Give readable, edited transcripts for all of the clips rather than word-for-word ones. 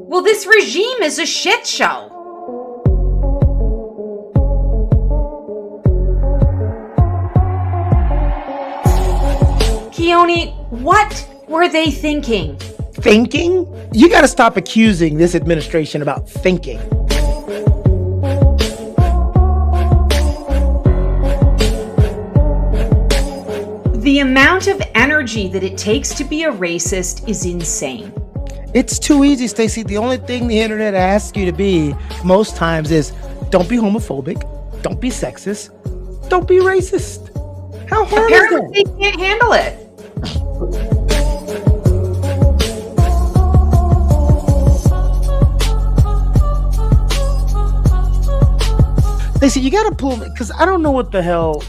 Well, this regime is a shit show. Keone, what were they thinking? Thinking? You got to stop accusing this administration about thinking. The amount of energy that it takes to be a racist is insane. It's too easy, Stacey. The only thing the internet asks you to be most times is don't be homophobic, don't be sexist, don't be racist. How hard is that? Apparently they can't handle it. Stacey, you gotta pull, because I don't know what the hell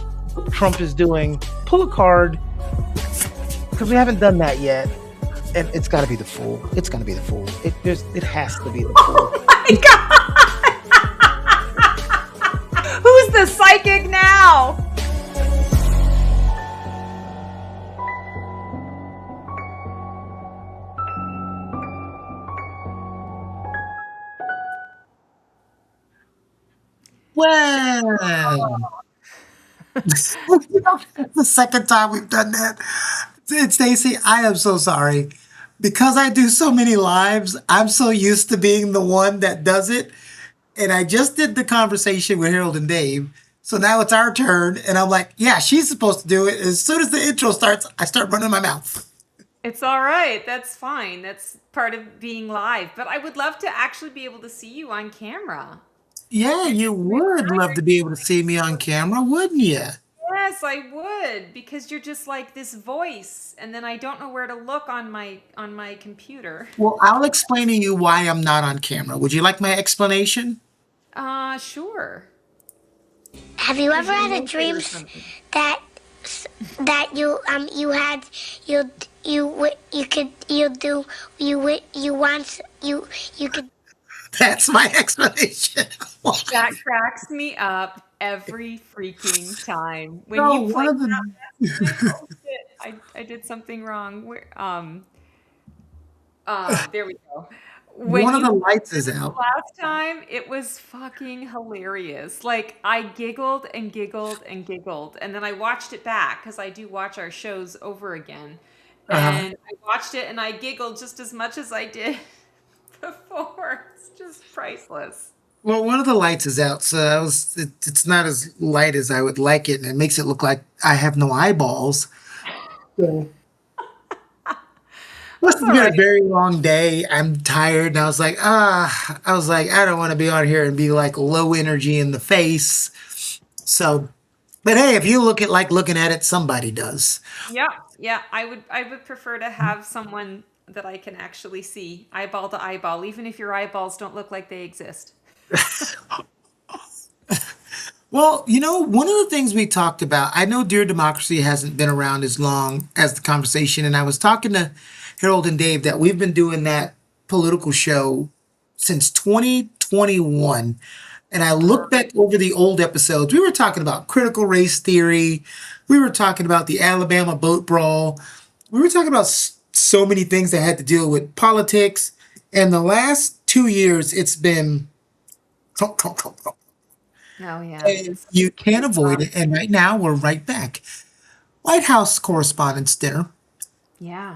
Trump is doing. Pull a card, because we haven't done that yet. And it's gotta be the Fool. It's gonna be the Fool. It has to be the Fool. Oh my God! Who's the psychic now? Well, that's the second time we've done that. Stacey, I am so sorry. Because I do so many lives, I'm so used to being the one that does it. And I just did the conversation with Harold and Dave. So now it's our turn. And I'm like, yeah, she's supposed to do it. As soon as the intro starts, I start running my mouth. It's all right. That's fine. That's part of being live. But I would love to actually be able to see you on camera. Yeah, you would love to be able to see me on camera, wouldn't you? Yes, I would, because you're just like this voice, and then I don't know where to look on my computer. Well, I'll explain to you why I'm not on camera. Would you like my explanation? Sure. Have you ever had a dream that you had you could. That's my explanation. That cracks me up every freaking time. When No, you one play of the that, oh shit, I did something wrong. There we go. When one of you the lights is out. last time, it was fucking hilarious. Like I giggled and giggled and giggled, and then I watched it back because I do watch our shows over again. Uh-huh. And I watched it and I giggled just as much as I did before. It's just priceless. Well, one of the lights is out, so it's not as light as I would like it, and it makes it look like I have no eyeballs. So, plus, it's All been a right. very long day. I'm tired, and I was like, I don't want to be on here and be like low energy in the face. So, but hey, if you looking at it, somebody does. Yeah, yeah. I would prefer to have someone that I can actually see eyeball to eyeball, even if your eyeballs don't look like they exist. Well, one of the things we talked about, I know Dear Democracy hasn't been around as long as the conversation, and I was talking to Harold and Dave that we've been doing that political show since 2021. And I look back over the old episodes. We were talking about critical race theory. We were talking about the Alabama boat brawl. We were talking about so many things that had to deal with politics. And the last 2 years, it's been Trump, Trump, Trump, Trump. Oh yeah. And you can't avoid it. And right now, we're right back. White House Correspondents' Dinner. Yeah.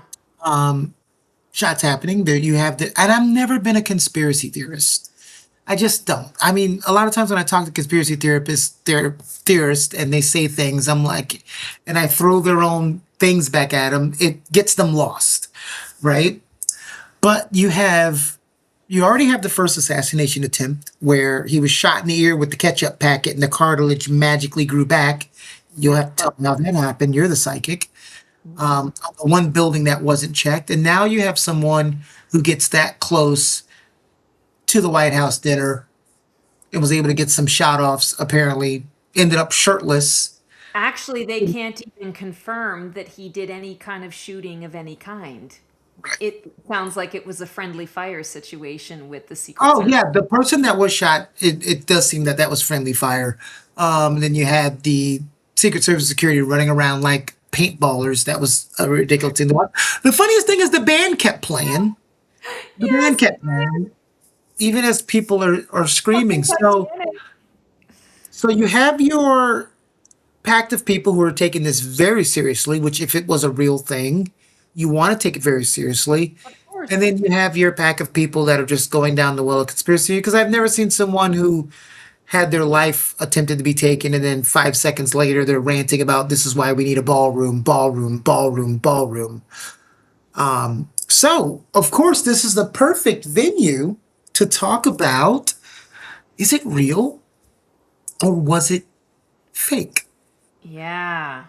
Shots happening. There you have and I've never been a conspiracy theorist. I just don't. I mean, a lot of times when I talk to conspiracy theorists, and they say things, I'm like, and I throw their own things back at them, it gets them lost, right? But you already have the first assassination attempt where he was shot in the ear with the ketchup packet and the cartilage magically grew back. You'll have to tell me how that happened. You're the psychic. On the one building that wasn't checked. And now you have someone who gets that close to the White House dinner and was able to get some shot offs, apparently ended up shirtless. Actually, they can't even confirm that he did any kind of shooting of any kind. It sounds like it was a friendly fire situation with the Secret Oh Service. yeah, the person that was shot, it does seem that was friendly fire. Then you had the Secret Service security running around like paintballers. That was a ridiculous thing to watch. The funniest thing is the band kept playing. The band Yes, kept playing, even as people are screaming. fucking So Titanic. so you have your pact of people who are taking this very seriously, which if it was a real thing, you want to take it very seriously. Of course. And then you have your pack of people that are just going down the well of conspiracy. Because I've never seen someone who had their life attempted to be taken, and then 5 seconds later they're ranting about this is why we need a ballroom, ballroom, ballroom, ballroom. So of course this is the perfect venue to talk about, is it real or was it fake? Yeah.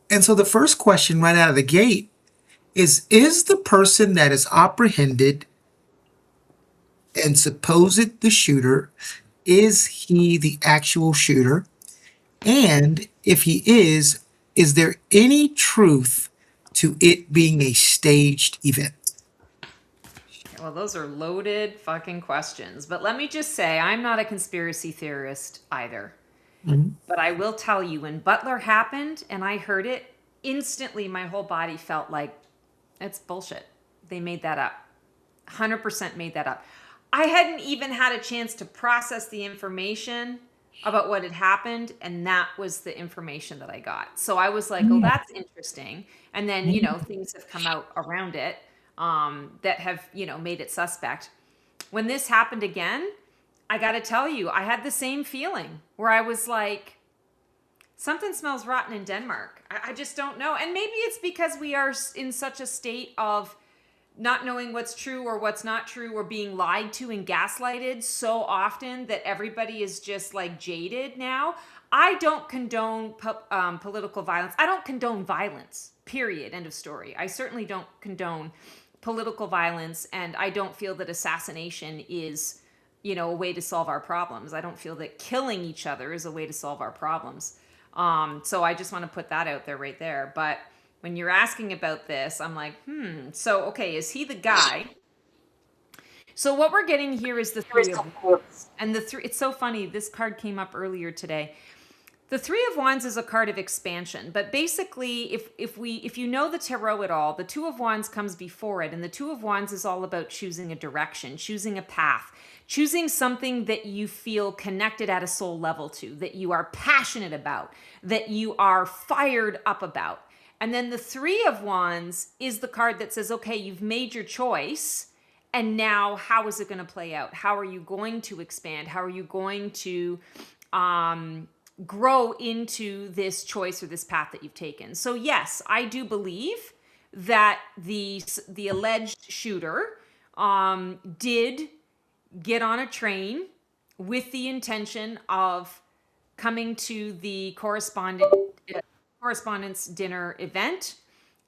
And so the first question right out of the gate is the person that is apprehended and supposed the shooter, is he the actual shooter? And if he is there any truth to it being a staged event? Well, those are loaded fucking questions. But let me just say, I'm not a conspiracy theorist either. But I will tell you, when Butler happened and I heard it, instantly my whole body felt like, it's bullshit. They made that up. 100% made that up. I hadn't even had a chance to process the information about what had happened, and that was the information that I got. So I was like, oh, that's interesting. And then, things have come out around it that have, made it suspect. When this happened again, I got to tell you, I had the same feeling where I was like, something smells rotten in Denmark. I just don't know. And maybe it's because we are in such a state of not knowing what's true or what's not true, or being lied to and gaslighted so often that everybody is just like jaded now. I don't condone political violence. I don't condone violence, period. End of story. I certainly don't condone political violence, and I don't feel that assassination is, a way to solve our problems. I don't feel that killing each other is a way to solve our problems. So I just want to put that out there right there. But when you're asking about this, I'm like, so, okay, is he the guy? So what we're getting here is the Three of Wands. And it's so funny. This card came up earlier today. The Three of Wands is a card of expansion, but basically, if you know the tarot at all, the Two of Wands comes before it, and the Two of Wands is all about choosing a direction, choosing a path, choosing something that you feel connected at a soul level to, that you are passionate about, that you are fired up about. And then the Three of Wands is the card that says, okay, you've made your choice, and now how is it going to play out? How are you going to expand? How are you going to grow into this choice or this path that you've taken? So yes, I do believe that the alleged shooter did get on a train with the intention of coming to the correspondence dinner event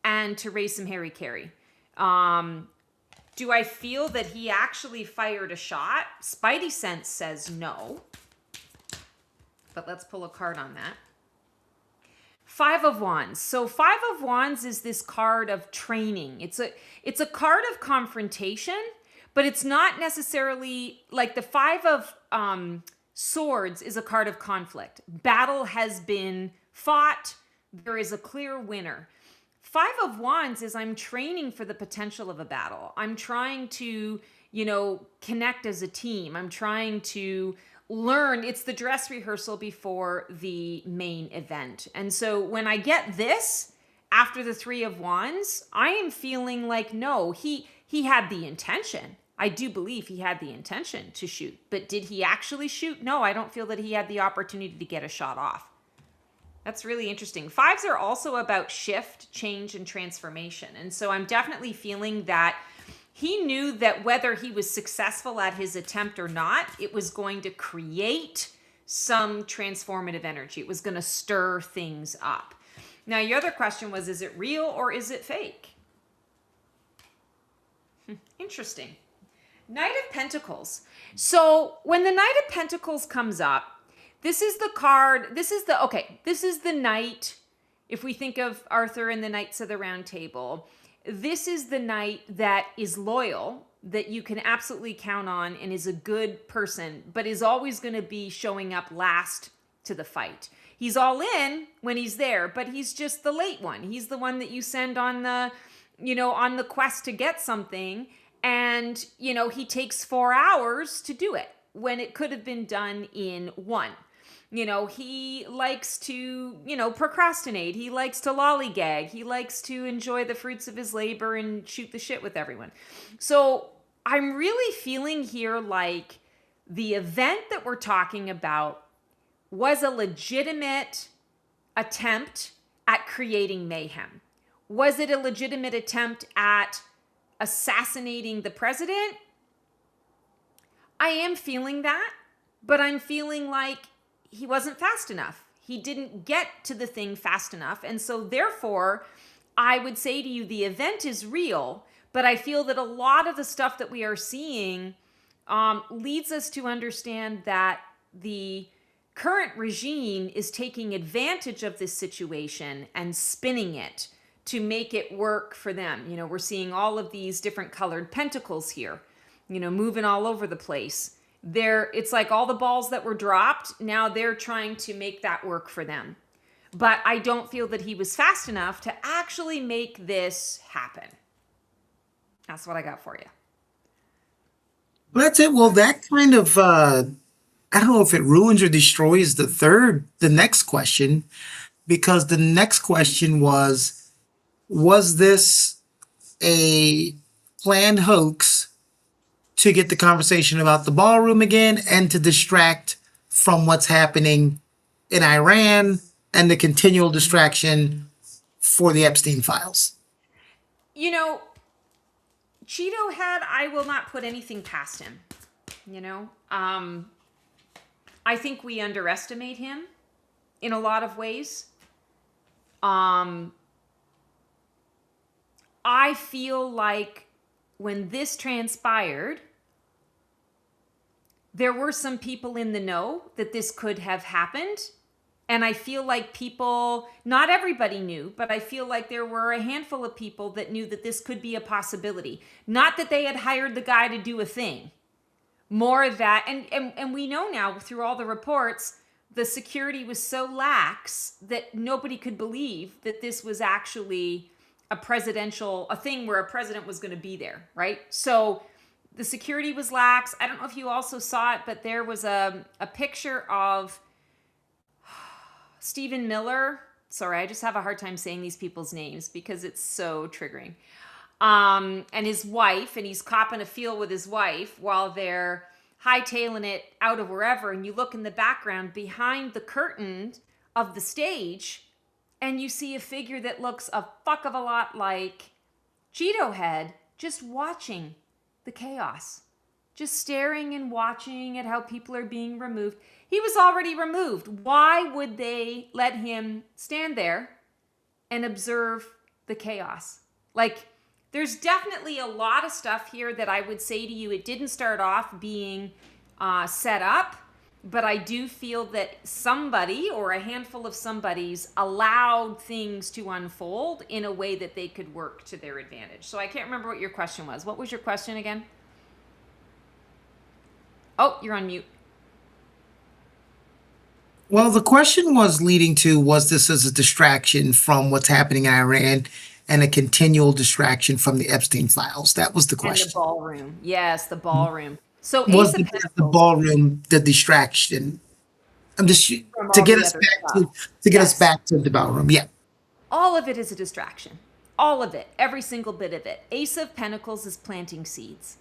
and to raise some Harry Carey. Do I feel that he actually fired a shot? Spidey sense says no. But let's pull a card on that. Five of Wands. So Five of Wands is this card of training. It's a card of confrontation, but it's not necessarily like the Five of Swords is a card of conflict. Battle has been fought. There is a clear winner. Five of Wands is I'm training for the potential of a battle. I'm trying to, connect as a team. I'm trying to learn. It's the dress rehearsal before the main event. And so when I get this after the Three of Wands, I am feeling like, no, he had the intention. I do believe he had the intention to shoot, but did he actually shoot? No, I don't feel that he had the opportunity to get a shot off. That's really interesting. Fives are also about shift, change, and transformation. And so I'm definitely feeling that he knew that whether he was successful at his attempt or not, it was going to create some transformative energy. It was going to stir things up. Now, your other question was, is it real or is it fake? Interesting. Knight of Pentacles. So when the Knight of Pentacles comes up, this is the card, this is the knight. If we think of Arthur and the Knights of the Round Table, this is the knight that is loyal, that you can absolutely count on and is a good person, but is always going to be showing up last to the fight. He's all in when he's there, but he's just the late one. He's the one that you send on the, on the quest to get something. And, he takes 4 hours to do it when it could have been done in 1. He likes to, procrastinate. He likes to lollygag. He likes to enjoy the fruits of his labor and shoot the shit with everyone. So I'm really feeling here like the event that we're talking about was a legitimate attempt at creating mayhem. Was it a legitimate attempt at assassinating the president? I am feeling that, but I'm feeling like he wasn't fast enough. He didn't get to the thing fast enough. And so therefore, I would say to you, the event is real, but I feel that a lot of the stuff that we are seeing leads us to understand that the current regime is taking advantage of this situation and spinning it to make it work for them. We're seeing all of these different colored pentacles here, moving all over the place. It's like all the balls that were dropped, now they're trying to make that work for them. But I don't feel that he was fast enough to actually make this happen. That's what I got for you. Well, that's it. Well, that kind of, I don't know if it ruins or destroys the next question, because the next question was this a planned hoax to get the conversation about the ballroom again and to distract from what's happening in Iran and the continual distraction for the Epstein files? Cheeto Head, I will not put anything past him. I think we underestimate him in a lot of ways. I feel like when this transpired, there were some people in the know that this could have happened. And I feel like people, not everybody knew, but I feel like there were a handful of people that knew that this could be a possibility. Not that they had hired the guy to do a thing. More that, and we know now through all the reports, the security was so lax that nobody could believe that this was actually a thing where a president was going to be there, right? So the security was lax. I don't know if you also saw it, but there was a picture of Stephen Miller. Sorry, I just have a hard time saying these people's names because it's so triggering. And his wife, and he's copping a feel with his wife while they're hightailing it out of wherever. And you look in the background behind the curtain of the stage, and you see a figure that looks a fuck of a lot like Cheeto Head, just watching the chaos, just staring and watching at how people are being removed. He was already removed. Why would they let him stand there and observe the chaos? Like, there's definitely a lot of stuff here that I would say to you, it didn't start off being set up, but I do feel that somebody or a handful of somebodies allowed things to unfold in a way that they could work to their advantage. So I can't remember what your question was. What was your question again? Oh, you're on mute. Well, the question was leading to, was this as a distraction from what's happening in Iran and a continual distraction from the Epstein files? That was the question. And the ballroom. Yes, the ballroom. So Was Ace of the Pentacles, ballroom the distraction? I'm just from to all get the us other back stuff. to get us Yes. back to the ballroom. Yeah. All of it is a distraction. All of it. Every single bit of it. Ace of Pentacles is planting seeds.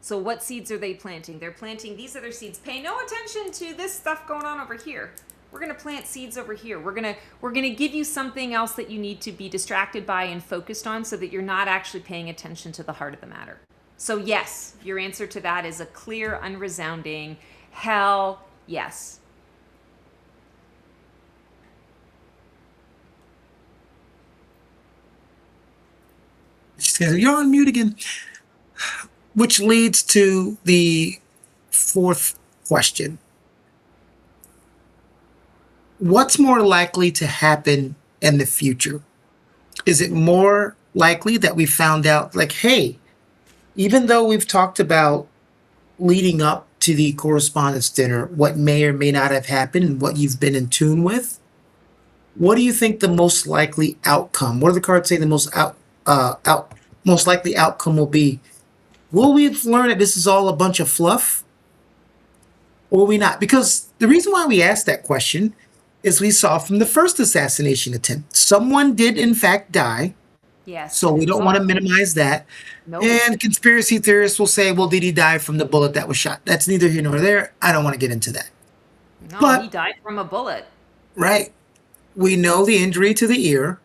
So what seeds are they planting? They're planting these other seeds. Pay no attention to this stuff going on over here. We're going to plant seeds over here. We're going to give you something else that you need to be distracted by and focused on so that you're not actually paying attention to the heart of the matter. So yes, your answer to that is a clear, unresounding hell yes. She says, "You're on mute again." Which leads to the fourth question. What's more likely to happen in the future? Is it more likely that we found out, like, hey, even though we've talked about leading up to the correspondence dinner, what may or may not have happened and what you've been in tune with, What do you think the most likely outcome? What do the cards say the most likely outcome will be? Will we learn that this is all a bunch of fluff, or will we not? Because the reason why we asked that question is we saw from the first assassination attempt, someone did in fact die. Yes, So and we it was don't want to all minimize that. nope. And conspiracy theorists will say, well, did he die from the bullet that was shot? That's neither here nor there. I don't want to get into that. No, he But, died from a bullet. right, we know the injury to the ear.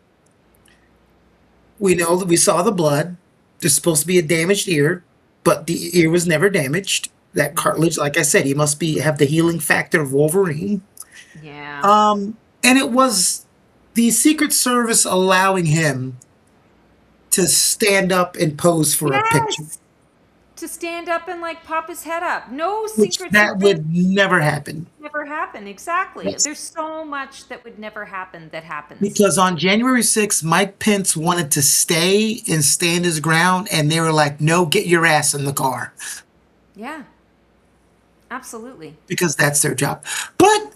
We know that we saw the blood. There's supposed to be a damaged ear, but the ear was never damaged. That cartilage, like I said, he must be have the healing factor of Wolverine. Yeah. And it was the Secret Service allowing him to stand up and pose for a picture, Yes. To stand up and like pop his head up. No which Secret that Service would never happen. never happen. Exactly. Yes. There's so much that would never happen that happens. Because on January 6th, Mike Pence wanted to stay and stand his ground, and they were like, no, get your ass in the car, Yeah. Absolutely. because that's their job. But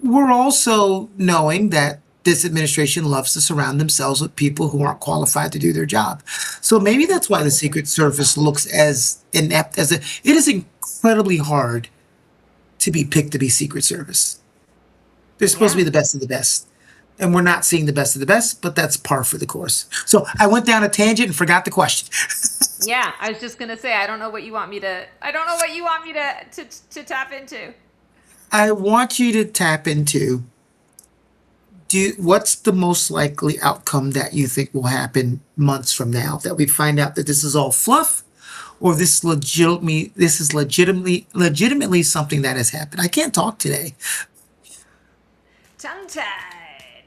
we're also knowing that this administration loves to surround themselves with people who aren't qualified to do their job. So maybe that's why the Secret Service looks as inept as it is incredibly hard to be picked to be Secret Service. They're supposed to be Yeah. the best of the best. And we're not seeing the best of the best, but that's par for the course. So I went down a tangent and forgot the question. Yeah. I was just gonna say I don't know what you want me to to tap into. I want you to tap into what's the most likely outcome that you think will happen months from now, that we find out that this is all fluff, or this is legitimately something that has happened. I can't talk today. Tongue tied.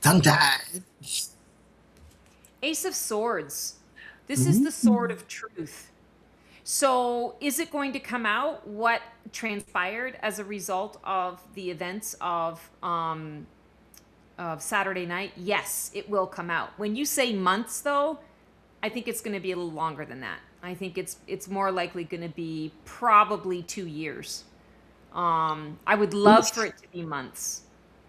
Tongue tied. Ace of Swords. This is the sword of truth. So, is it going to come out what transpired as a result of the events of Saturday night? Yes, it will come out. When you say months, though, I think it's going to be a little longer than that. I think it's more likely going to be probably 2 years. I would love for it to be months,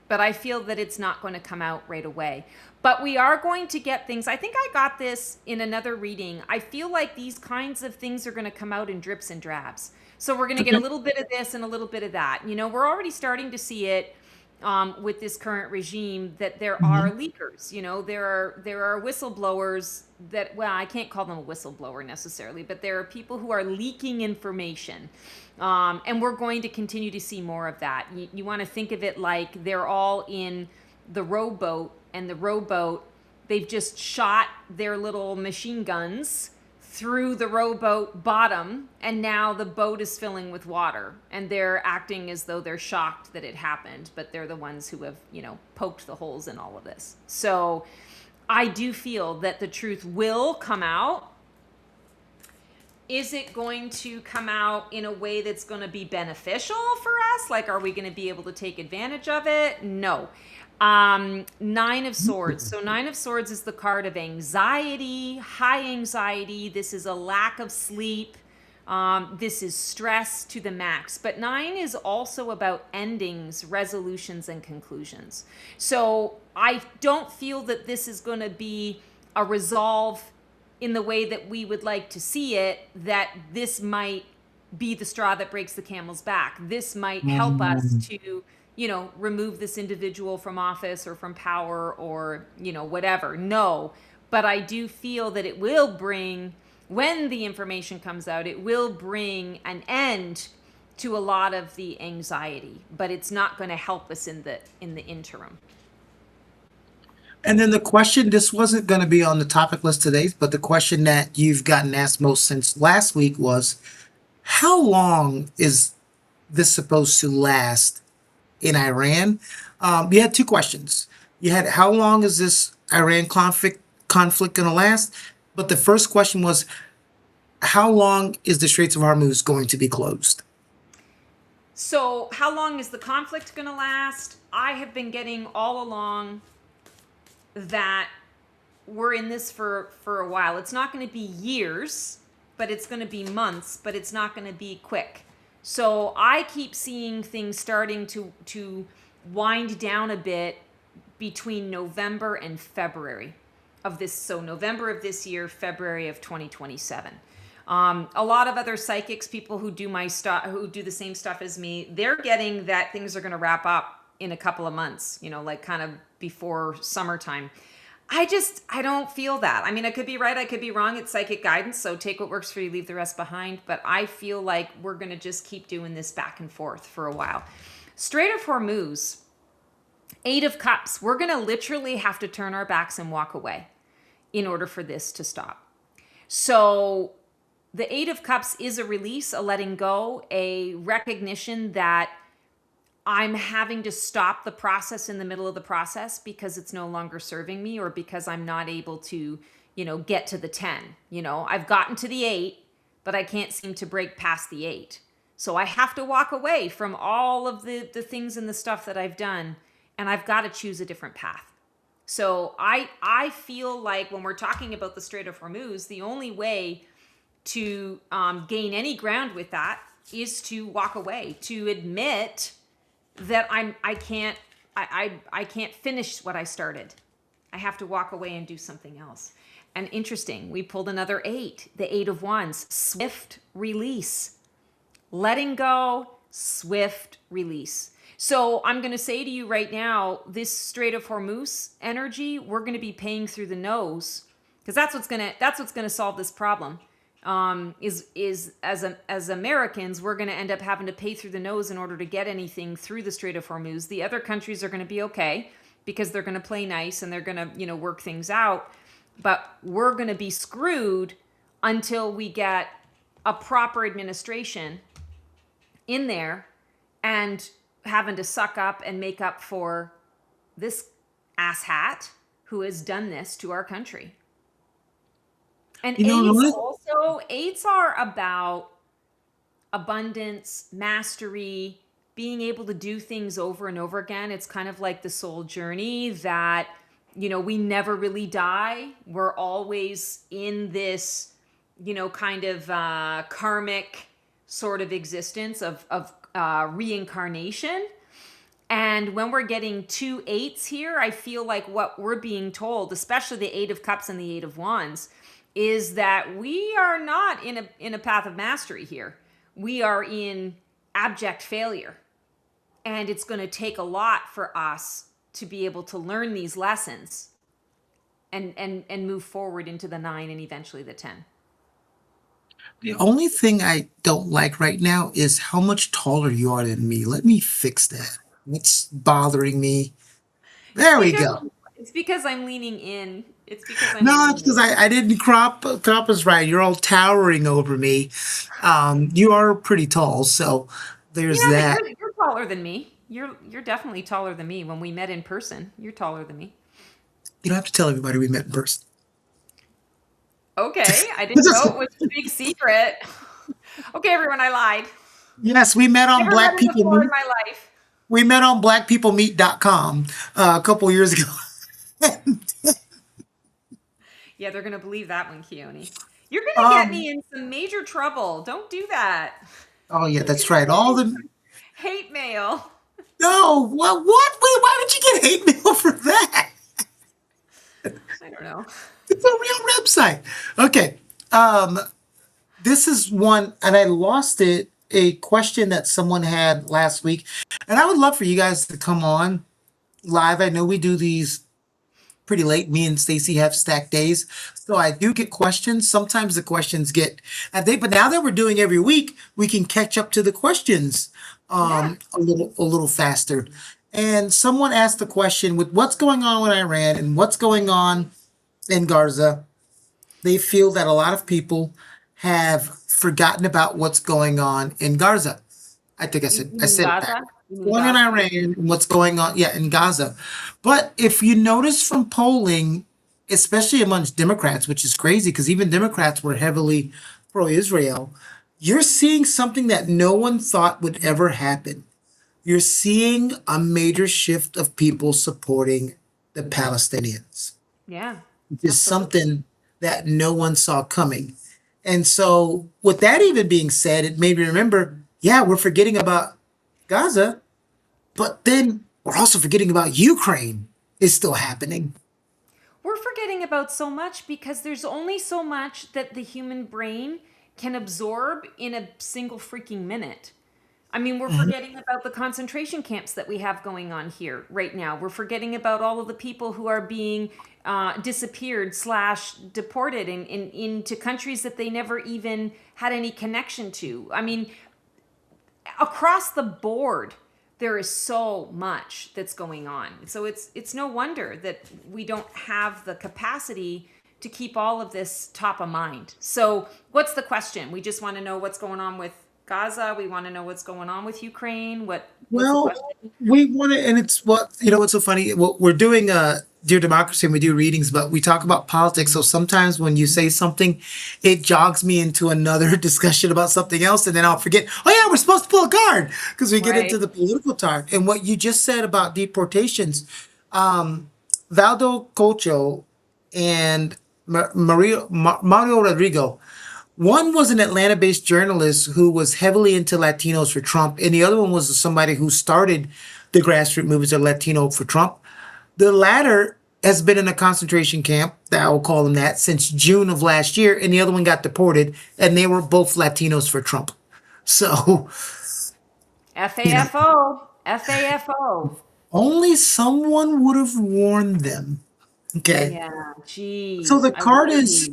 but I feel that it's not going to come out right away. But we are going to get things. I think I got this in another reading. I feel like these kinds of things are going to come out in drips and drabs. So we're going to get a little bit of this and a little bit of that. You know, we're already starting to see it with this current regime, that there are leakers. You know, there are whistleblowers that, well, I can't call them a whistleblower necessarily, but there are people who are leaking information. And we're going to continue to see more of that. You want to think of it like they're all in the rowboat, and the rowboat, they've just shot their little machine guns through the rowboat bottom, and now the boat is filling with water, and they're acting as though they're shocked that it happened, but they're the ones who have, you know, poked the holes in all of this. So I do feel that the truth will come out. Is it going to come out in a way that's going to be beneficial for us? Like, are we going to be able to take advantage of it? No. Nine of Swords. So Nine of Swords is the card of anxiety, high anxiety. This is a lack of sleep. This is stress to the max. But nine is also about endings, resolutions, and conclusions. So I don't feel that this is going to be a resolve in the way that we would like to see it, that this might be the straw that breaks the camel's back. This might help us to, you know, remove this individual from office or from power or, you know, whatever. No, but I do feel that it will bring, when the information comes out, it will bring an end to a lot of the anxiety, but it's not going to help us in the interim. And then the question, this wasn't going to be on the topic list today, but the question that you've gotten asked most since last week was, how long is this supposed to last in Iran? You had two questions. You had, how long is this Iran conflict going to last? But the first question was, how long is the Straits of Hormuz going to be closed? So how long is the conflict going to last? I have been getting all along that we're in this for a while. It's not going to be years, but it's going to be months, but it's not going to be quick. So I keep seeing things starting to wind down a bit between November and February of this. So November of this year, February of 2027. A lot of other psychics, people who do my stuff, who do the same stuff as me, they're getting that things are going to wrap up in a couple of months, like kind of before summertime. I don't feel that. I mean, I could be right, I could be wrong. It's psychic guidance, so take what works for you, leave the rest behind. But I feel like we're going to just keep doing this back and forth for a while. Strait of Hormuz, 8 of Cups, we're going to literally have to turn our backs and walk away in order for this to stop. So the 8 of Cups is a release, a letting go, a recognition that I'm having to stop the process in the middle of the process because it's no longer serving me, or because I'm not able to, get to the 10. I've gotten to the 8, but I can't seem to break past the 8. So I have to walk away from all of the things and the stuff that I've done, and I've got to choose a different path. So I feel like when we're talking about the Strait of Hormuz, the only way to gain any ground with that is to walk away, to admit that I can't finish what I started. I have to walk away and do something else. And interesting, we pulled another 8, the 8 of Wands, swift release, letting go, swift release. So I'm going to say to you right now, this Strait of Hormuz energy, we're going to be paying through the nose, because that's what's going to solve this problem. Is as Americans, we're going to end up having to pay through the nose in order to get anything through the Strait of Hormuz. The other countries are going to be okay because they're going to play nice and they're going to, work things out. But we're going to be screwed until we get a proper administration in there and having to suck up and make up for this asshat who has done this to our country. And eights are about abundance, mastery, being able to do things over and over again. It's kind of like the soul journey that, we never really die. We're always in this, kind of karmic sort of existence of reincarnation. And when we're getting 2 8s here, I feel like what we're being told, especially the 8 of Cups and the 8 of Wands, is that we are not in a path of mastery here. We are in abject failure. And it's going to take a lot for us to be able to learn these lessons and move forward into the 9 and eventually the 10. The only thing I don't like right now is how much taller you are than me. Let me fix that. It's bothering me. There we go. It's because I'm leaning in. It's because I didn't crop us right. You're all towering over me. You are pretty tall, so there's that. You're taller than me. You're definitely taller than me. When we met in person, you're taller than me. You don't have to tell everybody we met in person. Okay, I didn't know it was a big secret. Okay, everyone, I lied. Yes, we met on Black People Meet. In my life. We met on blackpeoplemeet.com a couple years ago. Yeah, they're going to believe that one, Keone. You're going to get me in some major trouble. Don't do that. Oh, yeah, that's right. All the hate mail. No, what? Wait, why would you get hate mail for that? I don't know. It's a real website. Okay. This is one, and I lost it, a question that someone had last week. And I would love for you guys to come on live. I know we do these pretty late. Me and Stacy have stacked days. So I do get questions. Sometimes the questions get, but now that we're doing every week, we can catch up to the questions a little faster. And someone asked the question, with what's going on with Iran and what's going on in Gaza, they feel that a lot of people have forgotten about what's going on in Gaza. I think I said that. Going on Iran and what's going on, in Gaza. But if you notice from polling, especially amongst Democrats, which is crazy because even Democrats were heavily pro-Israel, you're seeing something that no one thought would ever happen. You're seeing a major shift of people supporting the Palestinians. Yeah. Which is something that no one saw coming. And so with that even being said, it made me remember, we're forgetting about Gaza, but then we're also forgetting about Ukraine is still happening. We're forgetting about so much because there's only so much that the human brain can absorb in a single freaking minute. I mean, we're forgetting about the concentration camps that we have going on here right now. We're forgetting about all of the people who are being disappeared slash deported into countries that they never even had any connection to. I mean, across the board, there is so much that's going on. So it's no wonder that we don't have the capacity to keep all of this top of mind. So what's the question? We just want to know what's going on with Gaza. We want to know what's going on with Ukraine. What's the Well, question? we want to, and it's what, what's so funny? Well, we're doing Dear Democracy and we do readings, but we talk about politics. So sometimes when you say something, it jogs me into another discussion about something else, and then I'll forget, oh, yeah, we're supposed to pull a card because we get into Right. the political talk. And what you just said about deportations, Valdo Cocho and Mario Rodrigo. One was an Atlanta based journalist who was heavily into Latinos for Trump, and the other one was somebody who started the grassroots movements of Latino for Trump. The latter has been in a concentration camp, I will call them that, since June of last year, and the other one got deported, and they were both Latinos for Trump. So, you know, FAFO. FAFO. only someone would have warned them. Okay. Yeah, So geez. the I card wonder. is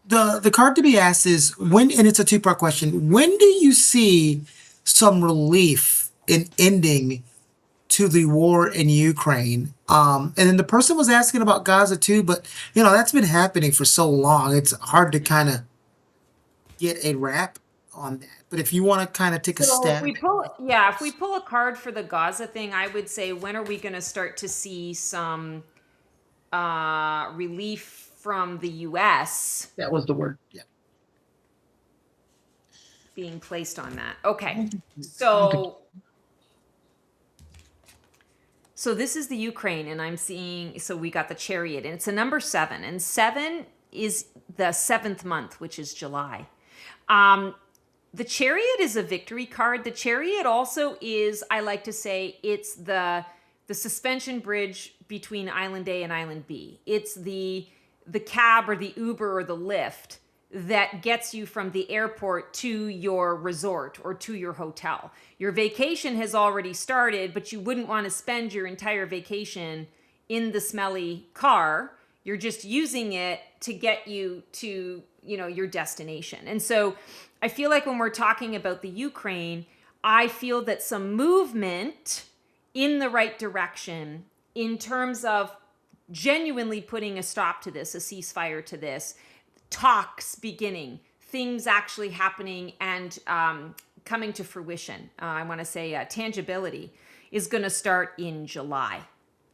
the card to be asked is when, and it's a two-part question. When do you see some relief in ending to the war in Ukraine? And then the person was asking about Gaza too, but that's been happening for so long. It's hard to kind of get a wrap on that. But if you want to kind of take a So if stab, we pull, yeah, if we pull a card for the Gaza thing, I would say when are we going to start to see some relief from the U.S. that was the word. Yeah. being placed on that? Okay, so this is the Ukraine, and I'm seeing. So we got the Chariot, and it's a number 7, and 7 is the 7th month, which is July. The Chariot is a victory card. The Chariot also is, I like to say, it's the suspension bridge between Island A and Island B. It's the cab or the Uber or the Lyft that gets you from the airport to your resort or to your hotel. Your vacation has already started, but you wouldn't want to spend your entire vacation in the smelly car. You're just using it to get you to, your destination. And so I feel like when we're talking about the Ukraine, I feel that some movement in the right direction in terms of genuinely putting a stop to this, a ceasefire to this, talks beginning, things actually happening and coming to fruition. I want to say tangibility is going to start in July.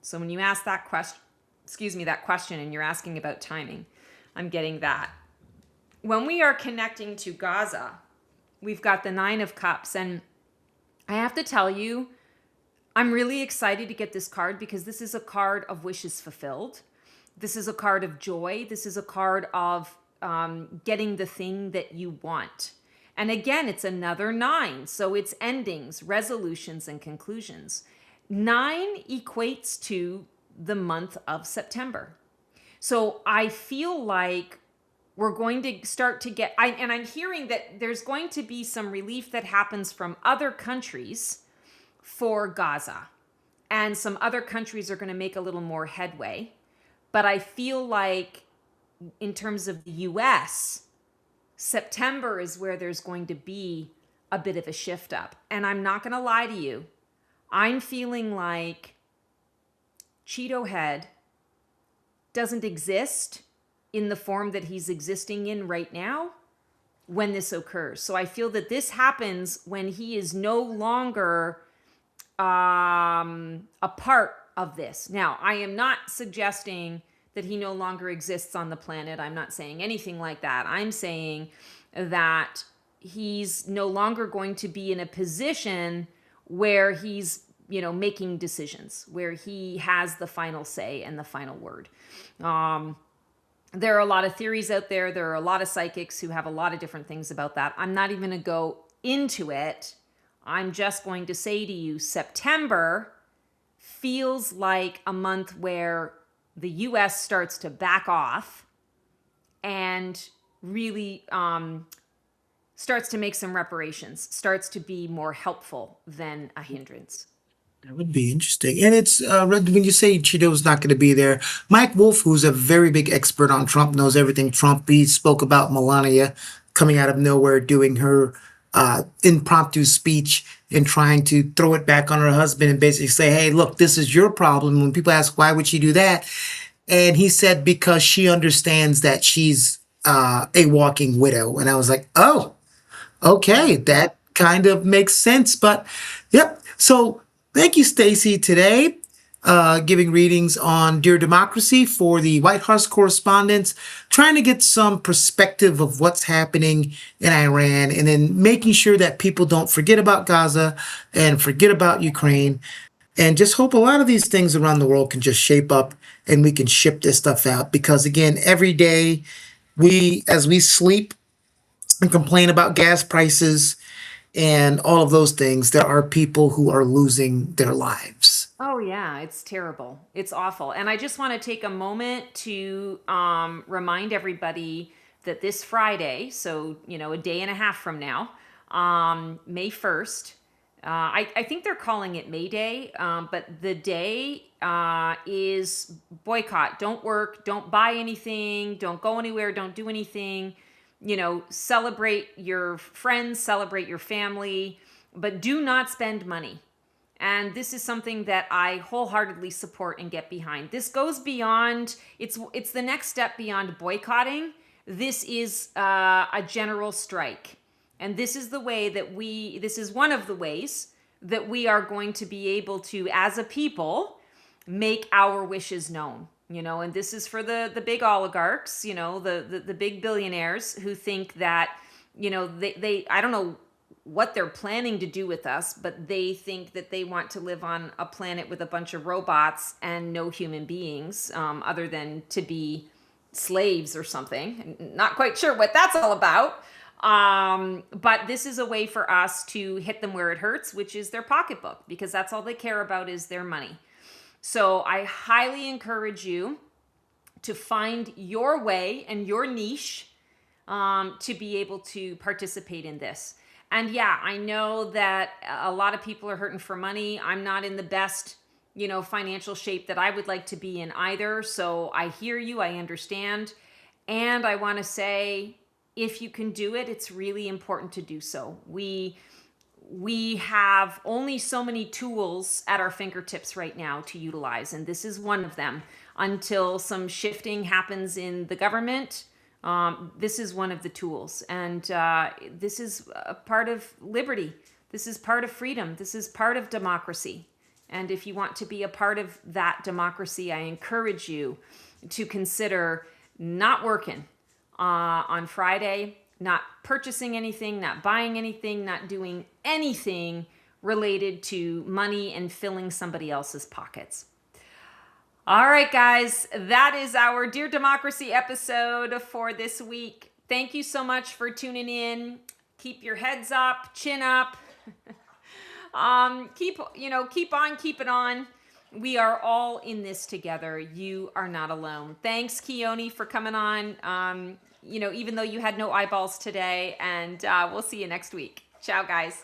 So when you ask that question, and you're asking about timing, I'm getting that. When we are connecting to Gaza, we've got the 9 of Cups, and I have to tell you, I'm really excited to get this card because this is a card of wishes fulfilled. This is a card of joy. This is a card of getting the thing that you want. And again, it's another 9. So it's endings, resolutions, and conclusions. 9 equates to the month of September. So I feel like we're going to start to get, and I'm hearing that there's going to be some relief that happens from other countries for Gaza. And some other countries are going to make a little more headway. But I feel like in terms of the US, September is where there's going to be a bit of a shift up. And I'm not going to lie to you. I'm feeling like Cheeto Head doesn't exist in the form that he's existing in right now when this occurs. So I feel that this happens when he is no longer a part of this. Now, I am not suggesting that he no longer exists on the planet. I'm not saying anything like that. I'm saying that he's no longer going to be in a position where he's, making decisions, where he has the final say and the final word. There are a lot of theories out there. There are a lot of psychics who have a lot of different things about that. I'm not even going to go into it. I'm just going to say to you, September feels like a month where the US starts to back off and really starts to make some reparations, starts to be more helpful than a hindrance. That would be interesting. And it's when you say Trudeau's not going to be there, Mike Wolf, who's a very big expert on Trump, knows everything Trump. He spoke about Melania coming out of nowhere, doing her impromptu speech and trying to throw it back on her husband and basically say, "Hey, look, this is your problem." When people ask why would she do that, and he said because she understands that she's a walking widow. And I was like, oh, okay, that kind of makes sense. But yep. So thank you, Stacy, today, giving readings on Dear Democracy for the White House correspondents, trying to get some perspective of what's happening in Iran, and then making sure that people don't forget about Gaza and forget about Ukraine, and just hope a lot of these things around the world can just shape up and we can ship this stuff out. Because again, every day as we sleep and complain about gas prices and all of those things, there are people who are losing their lives. Oh, yeah, it's terrible. It's awful. And I just want to take a moment to remind everybody that this Friday, so, a day and a half from now, May 1st, I think they're calling it May Day, but the day is boycott. Don't work, don't buy anything, don't go anywhere, don't do anything. Celebrate your friends, celebrate your family, but do not spend money. And this is something that I wholeheartedly support and get behind. This goes beyond, it's the next step beyond boycotting. This is a general strike. And this is this is one of the ways that we are going to be able to, as a people, make our wishes known. And this is for the big oligarchs, the big billionaires who think that, they I don't know what they're planning to do with us, but they think that they want to live on a planet with a bunch of robots and no human beings, other than to be slaves or something. Not quite sure what that's all about. But this is a way for us to hit them where it hurts, which is their pocketbook, because that's all they care about is their money. So I highly encourage you to find your way and your niche to be able to participate in this. And yeah, I know that a lot of people are hurting for money. I'm not in the best, financial shape that I would like to be in either. So I hear you, I understand. And I want to say, if you can do it, it's really important to do so. We have only so many tools at our fingertips right now to utilize, and this is one of them. Until some shifting happens in the government, this is one of the tools. And this is a part of liberty. This is part of freedom. This is part of democracy. And if you want to be a part of that democracy, I encourage you to consider not working on Friday, not purchasing anything, not buying anything, not doing anything related to money and filling somebody else's pockets. All right, guys, that is our Dear Democracy episode for this week. Thank you so much for tuning in. Keep your heads up, chin up. Keep on keeping on. We are all in this together. You are not alone. Thanks, Keone, for coming on. Even though you had no eyeballs today, and we'll see you next week. Ciao, guys.